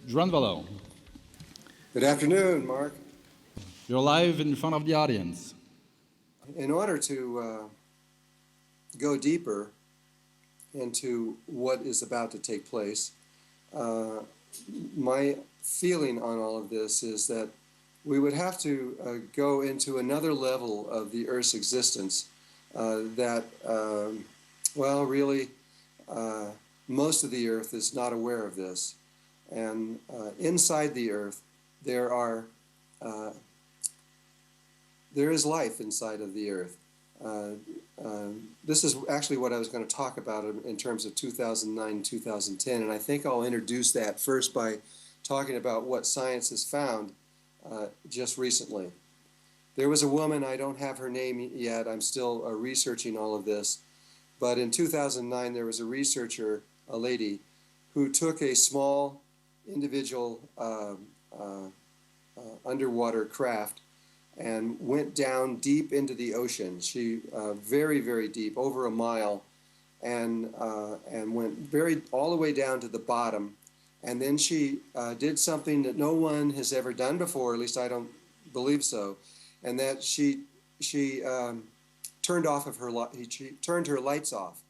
DRUNVALO. Good afternoon, Mark. You're live in front of the audience. In order to go deeper into what is about to take place, my feeling on all of this is that we would have to go into another level of the Earth's existence that, well, really, most of the Earth is not aware of this. And inside the Earth, there is life inside of the Earth. This is actually what I was going to talk about in terms of 2009, 2010, and I think I'll introduce that first by talking about what science has found just recently. There was a woman, I don't have her name yet, I'm still researching all of this, but in 2009 there was a researcher, a lady, who took a small individual underwater craft and went down deep into the ocean. She very, very deep, over a mile, and went all the way down to the bottom. And then she did something that no one has ever done before, at least I don't believe so, and that she turned her lights off.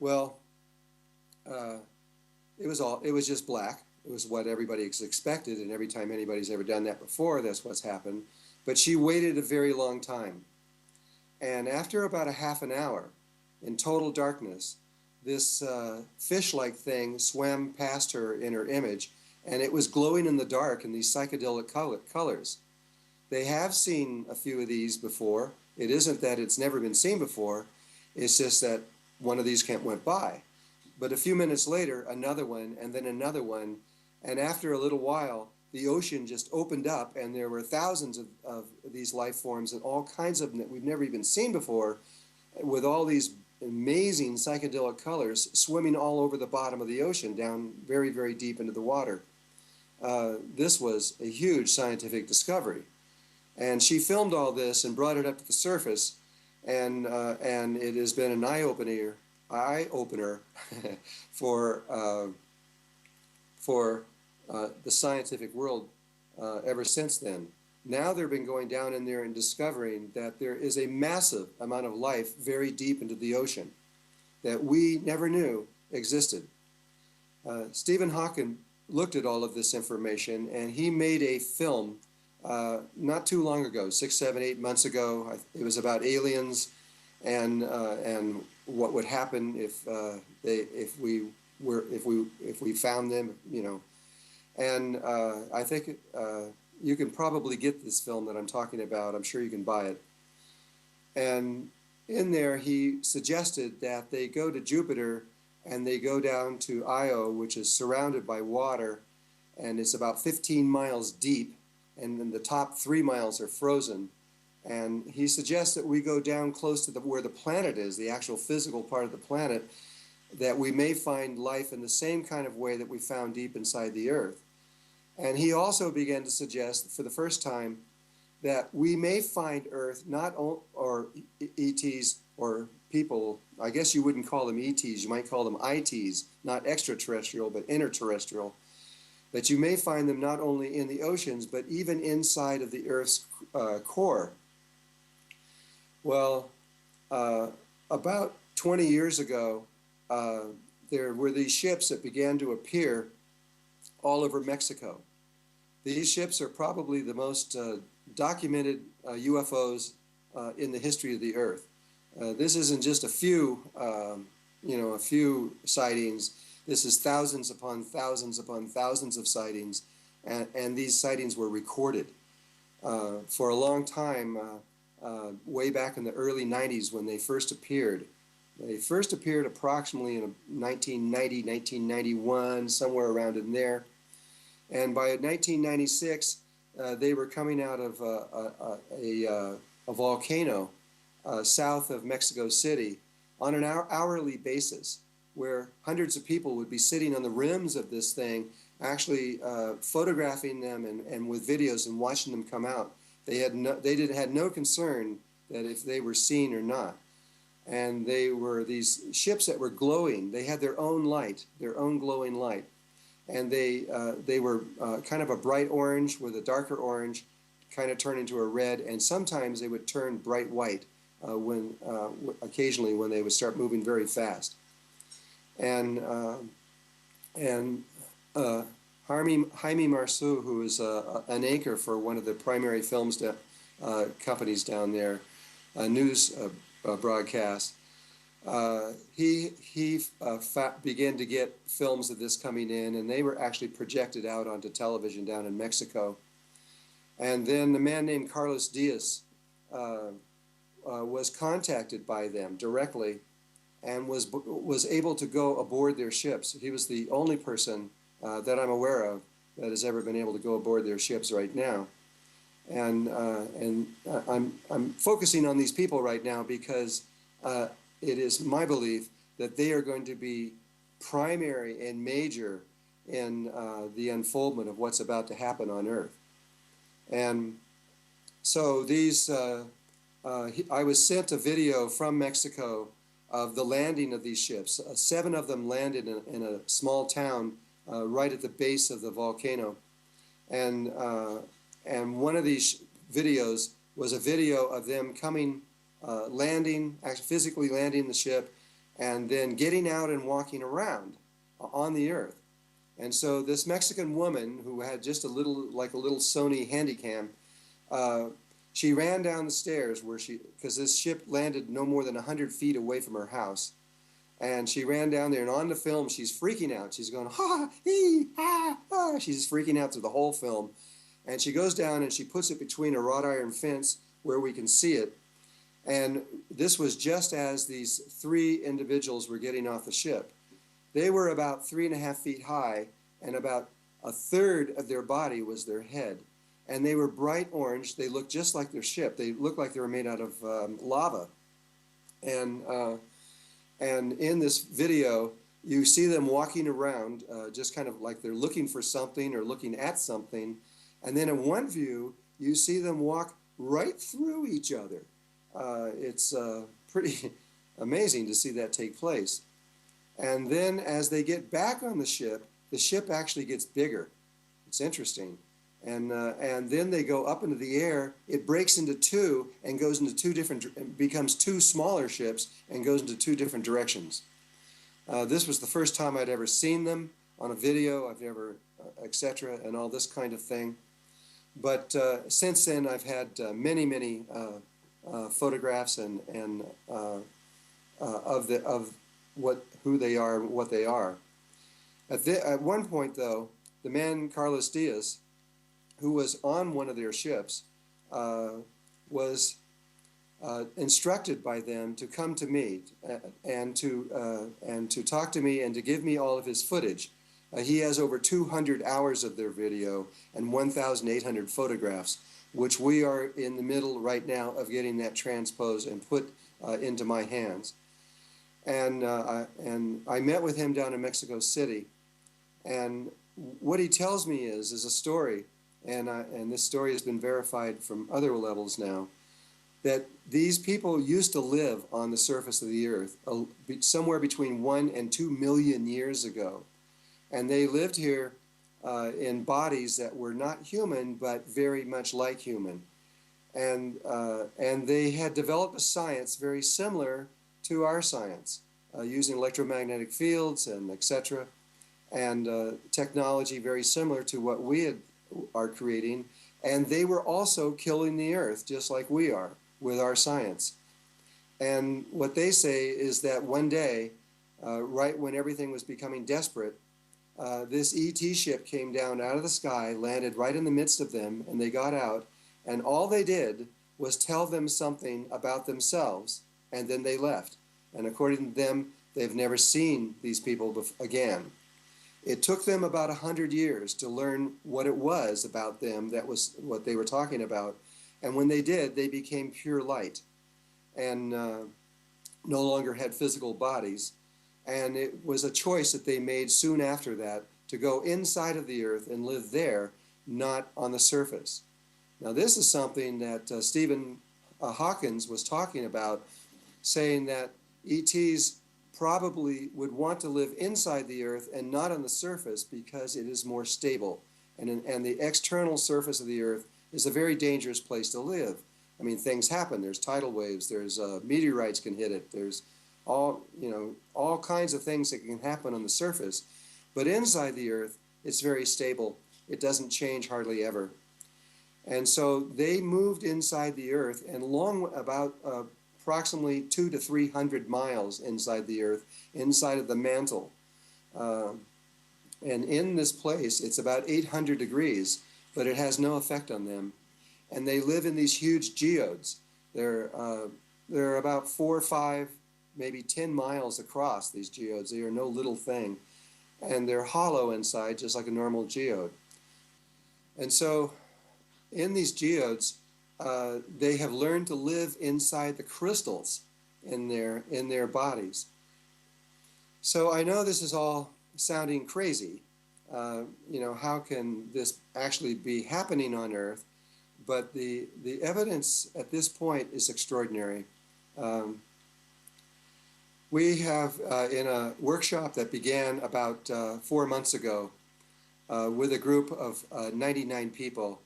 Well, it was just black. It was what everybody expected, and every time anybody's ever done that before, that's what's happened. But she waited a very long time. And after about a half an hour, in total darkness, this fish-like thing swam past her in her image, and it was glowing in the dark in these psychedelic colors. They have seen a few of these before. It isn't that it's never been seen before. It's just that one of these went by. But a few minutes later, another one, and then another one, and after a little while, the ocean just opened up, and there were thousands of these life forms, and all kinds of them that we've never even seen before, with all these amazing psychedelic colors swimming all over the bottom of the ocean, down very, very deep into the water. This was a huge scientific discovery. And she filmed all this and brought it up to the surface, and it has been an eye-opener for the scientific world ever since then. Now they've been going down in there and discovering that there is a massive amount of life very deep into the ocean that we never knew existed. Stephen Hawking looked at all of this information, and he made a film not too long ago, 6, 7, 8 months ago. It was about aliens and what would happen if we found them, you know. And I think you can probably get this film that I'm talking about. I'm sure you can buy it. And in there, he suggested that they go to Jupiter and they go down to Io, which is surrounded by water, and it's about 15 miles deep, and then the top 3 miles are frozen. And he suggests that we go down close to where the planet is, the actual physical part of the planet, that we may find life in the same kind of way that we found deep inside the Earth. And he also began to suggest, for the first time, that we may find Earth or ETs or people. I guess you wouldn't call them ETs, you might call them ITs, not extraterrestrial, but interterrestrial. That you may find them not only in the oceans, but even inside of the Earth's core. Well, about 20 years ago, there were these ships that began to appear all over Mexico. These ships are probably the most documented UFOs in the history of the Earth. This isn't just a few, a few sightings. This is thousands upon thousands upon thousands of sightings, and these sightings were recorded for a long time, way back in the early 90s when they first appeared. They first appeared approximately in 1990, 1991, somewhere around in there. And by 1996, they were coming out of a volcano south of Mexico City on an hourly basis, where hundreds of people would be sitting on the rims of this thing, actually photographing them and with videos and watching them come out. They had no concern that if they were seen or not. And they were these ships that were glowing. They had their own light, their own glowing light. and they were kind of a bright orange with a darker orange, kind of turn into a red, and sometimes they would turn bright white occasionally when they would start moving very fast. And Jaime Marceau, who is an anchor for one of the primary films companies down there, a news broadcast, he began to get films of this coming in, and they were actually projected out onto television down in Mexico. And then the man named Carlos Diaz was contacted by them directly and was able to go aboard their ships. He was the only person that I'm aware of that has ever been able to go aboard their ships right now. And I'm focusing on these people right now because it is my belief that they are going to be primary and major in the unfoldment of what's about to happen on Earth. And so these, I was sent a video from Mexico of the landing of these ships. 7 of them landed in a small town right at the base of the volcano. And one of these videos was a video of them coming, landing, actually physically landing the ship, and then getting out and walking around on the Earth. And so this Mexican woman who had just a little, like a little Sony Handycam, she ran down the stairs because this ship landed no more than 100 feet away from her house. And she ran down there, and on the film, she's freaking out. She's going, ha, hee, ha, ha. She's freaking out through the whole film. And she goes down and she puts it between a wrought iron fence where we can see it. And this was just as these 3 individuals were getting off the ship. They were about 3.5 feet high, and about a third of their body was their head. And they were bright orange. They looked just like their ship. They looked like they were made out of lava. And in this video, you see them walking around, just kind of like they're looking for something or looking at something. And then in one view, you see them walk right through each other. It's pretty amazing to see that take place. And then as they get back on the ship actually gets bigger. It's interesting. And then they go up into the air. It breaks into 2 and goes into 2 different, becomes 2 smaller ships and goes into 2 different directions. This was the first time I'd ever seen them on a video. I've never, etc., and all this kind of thing. But since then, I've had many photographs and of who they are and what they are. At one point, though, the man Carlos Diaz, who was on one of their ships, was instructed by them to come to me and to talk to me and to give me all of his footage. He has over 200 hours of their video and 1,800 photographs, which we are in the middle right now of getting that transposed and put into my hands. And I met with him down in Mexico City, and what he tells me is a story, and this story has been verified from other levels now, that these people used to live on the surface of the Earth somewhere between 1 and 2 million years ago. And they lived here in bodies that were not human, but very much like human. And they had developed a science very similar to our science, using electromagnetic fields and etc., and technology very similar to what we are creating. And they were also killing the Earth just like we are with our science. And what they say is that one day, right when everything was becoming desperate, this ET ship came down out of the sky, landed right in the midst of them, and they got out, and all they did was tell them something about themselves, and then they left. And according to them, they've never seen these people again. It took them about 100 years to learn what it was about them that was what they were talking about. And when they did, they became pure light and no longer had physical bodies. And it was a choice that they made soon after that to go inside of the Earth and live there, not on the surface. Now, this is something that Stephen Hawkins was talking about, saying that ETs probably would want to live inside the Earth and not on the surface because it is more stable. And the external surface of the Earth is a very dangerous place to live. I mean, things happen. There's tidal waves. There's meteorites can hit it. There's all kinds of things that can happen on the surface. But inside the Earth, it's very stable. It doesn't change hardly ever. And so they moved inside the Earth, and about approximately 200 to 300 miles inside the Earth, inside of the mantle. And in this place, it's about 800 degrees, but it has no effect on them. And they live in these huge geodes. They're about 4 or 5, maybe 10 miles across, these geodes. They are no little thing. And they're hollow inside, just like a normal geode. And so in these geodes, they have learned to live inside the crystals in their bodies. So I know this is all sounding crazy. How can this actually be happening on Earth? But the evidence at this point is extraordinary. We have, in a workshop that began about 4 months ago with a group of 99 people,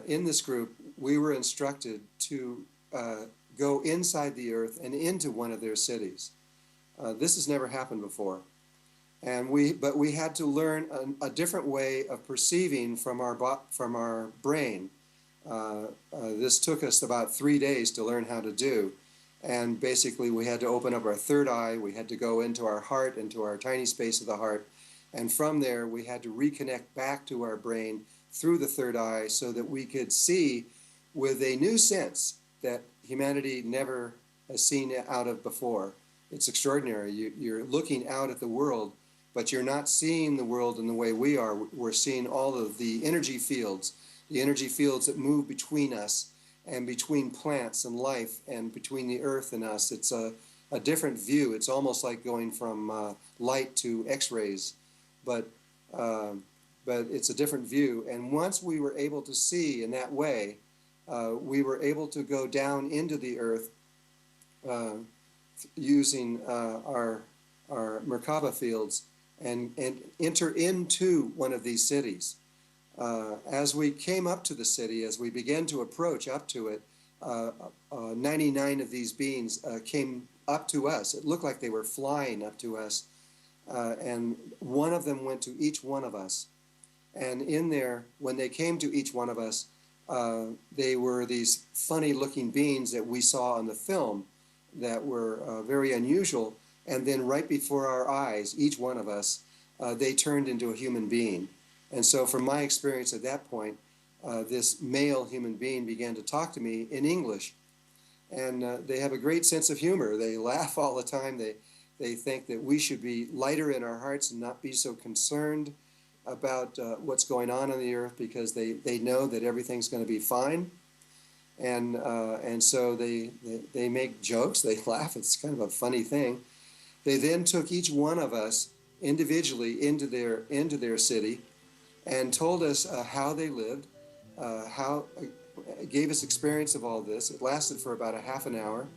in this group, we were instructed to go inside the Earth and into one of their cities. This has never happened before. But we had to learn a different way of perceiving from our brain. This took us about 3 days to learn how to do. And basically we had to open up our third eye, we had to go into our heart, into our tiny space of the heart, and from there we had to reconnect back to our brain through the third eye so that we could see with a new sense that humanity never has seen out of before. It's extraordinary. You're looking out at the world, but you're not seeing the world in the way we are. We're seeing all of the energy fields that move between us and between plants and life and between the Earth and us. It's a different view. It's almost like going from light to X-rays, but it's a different view. And once we were able to see in that way, we were able to go down into the Earth using our Merkaba fields and enter into one of these cities. As we came up to the city, as we began to approach up to it, 99 of these beings came up to us. It looked like they were flying up to us, and one of them went to each one of us. And in there, when they came to each one of us, they were these funny-looking beings that we saw on the film that were very unusual. And then right before our eyes, each one of us, they turned into a human being. And so from my experience at that point, this male human being began to talk to me in English. And they have a great sense of humor. They laugh all the time. They think that we should be lighter in our hearts and not be so concerned about what's going on the Earth, because they know that everything's going to be fine. And so they make jokes. They laugh. It's kind of a funny thing. They then took each one of us individually into their city and told us how they lived, gave us experience of all this. It lasted for about a half an hour,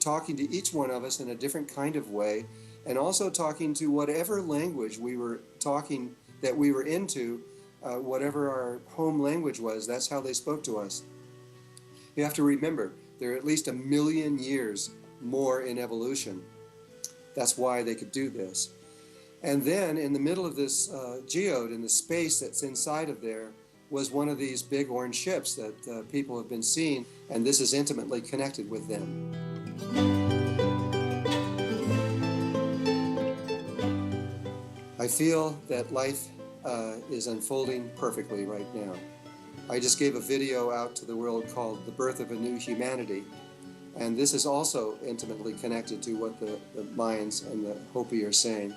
talking to each one of us in a different kind of way, and also talking to whatever language we were talking that we were into, whatever our home language was. That's how they spoke to us. You have to remember, they're at least 1 million years more in evolution. That's why they could do this. And then in the middle of this geode, in the space that's inside of there, was one of these big orange ships that people have been seeing, and this is intimately connected with them. I feel that life is unfolding perfectly right now. I just gave a video out to the world called The Birth of a New Humanity, and this is also intimately connected to what the Mayans and the Hopi are saying.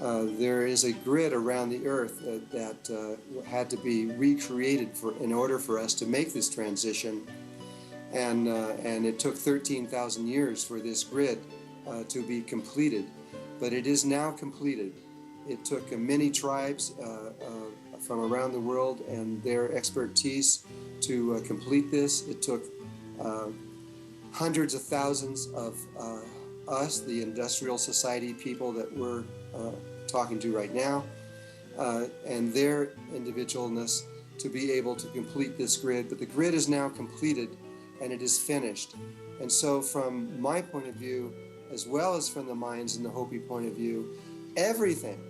There is a grid around the Earth that had to be recreated in order for us to make this transition, and it took 13,000 years for this grid to be completed, but it is now completed. It took many tribes from around the world and their expertise to complete this. It took hundreds of thousands of us, the industrial society people that we're talking to right now, and their individualness to be able to complete this grid. But the grid is now completed and it is finished. And so from my point of view, as well as from the Mayans and the Hopi point of view, everything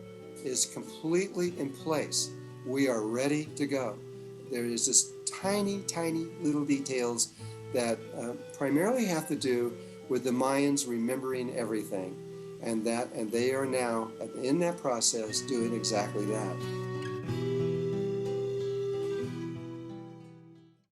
is completely in place. We are ready to go. There is just tiny, tiny little details that primarily have to do with the Mayans remembering everything. And they are now in that process doing exactly that.